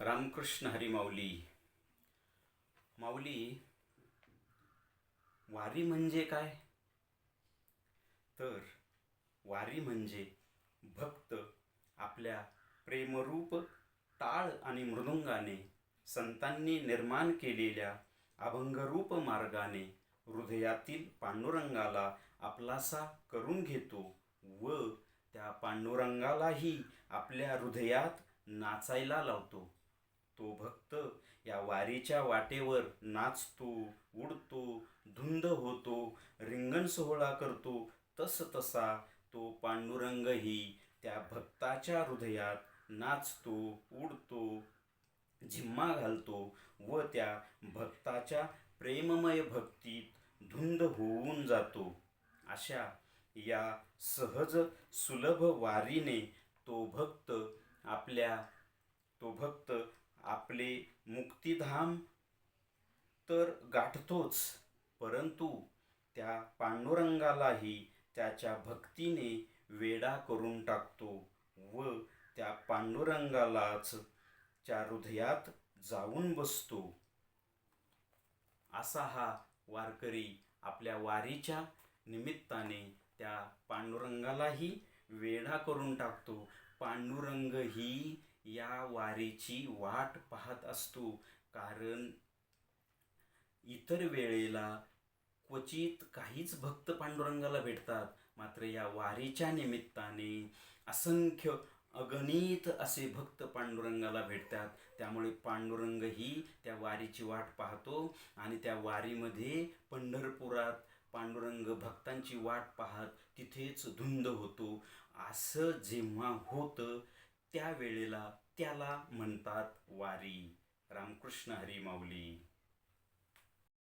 रामकृष्ण हरी माऊली. माऊली, वारी म्हणजे काय? तर वारी म्हणजे भक्त आपल्या प्रेमरूप टाळ आणि मृदुंगाने संतांनी निर्माण केलेल्या अभंगरूप मार्गाने हृदयातील पांडुरंगाला आपलासा करून घेतो व त्या पांडुरंगालाही आपल्या हृदयात नाचायला लावतो. तो भक्त या वारीच्या वाटेवर नाचतो, उडतो, धुंद होतो, रिंगण सोहळा करतो. तसा तो पांडुरंगही त्या भक्ताच्या हृदयात नाचतो, उडतो, झिम्मा घालतो व त्या भक्ताच्या प्रेममय भक्तीत धुंद होऊन जातो. अशा या सहज सुलभ वारीने तो भक्त आपले मुक्तिधाम तर गाठतोच, परंतु त्या पांडुरंगालाही त्याच्या भक्तीने वेडा करून टाकतो व त्या पांडुरंगालाच च्या हृदयात जाऊन बसतो. असा हा वारकरी आपल्या वारीच्या निमित्ताने त्या पांडुरंगालाही वेडा करून टाकतो. पांडुरंगही या वारीची वाट पाहत असतो, कारण इतर वेळेला क्वचित काहीच भक्त पांडुरंगाला भेटतात, मात्र या वारीच्या निमित्ताने असंख्य अगणित असे भक्त पांडुरंगाला भेटतात. त्यामुळे पांडुरंगही त्या वारीची वाट पाहतो आणि त्या वारीमध्ये पंढरपुरात पांडुरंग भक्तांची वाट पाहत तिथेच धुंद होतो. असं जेव्हा होतं त्यावेळेला त्याला म्हणतात वारी. रामकृष्ण हरी माऊली.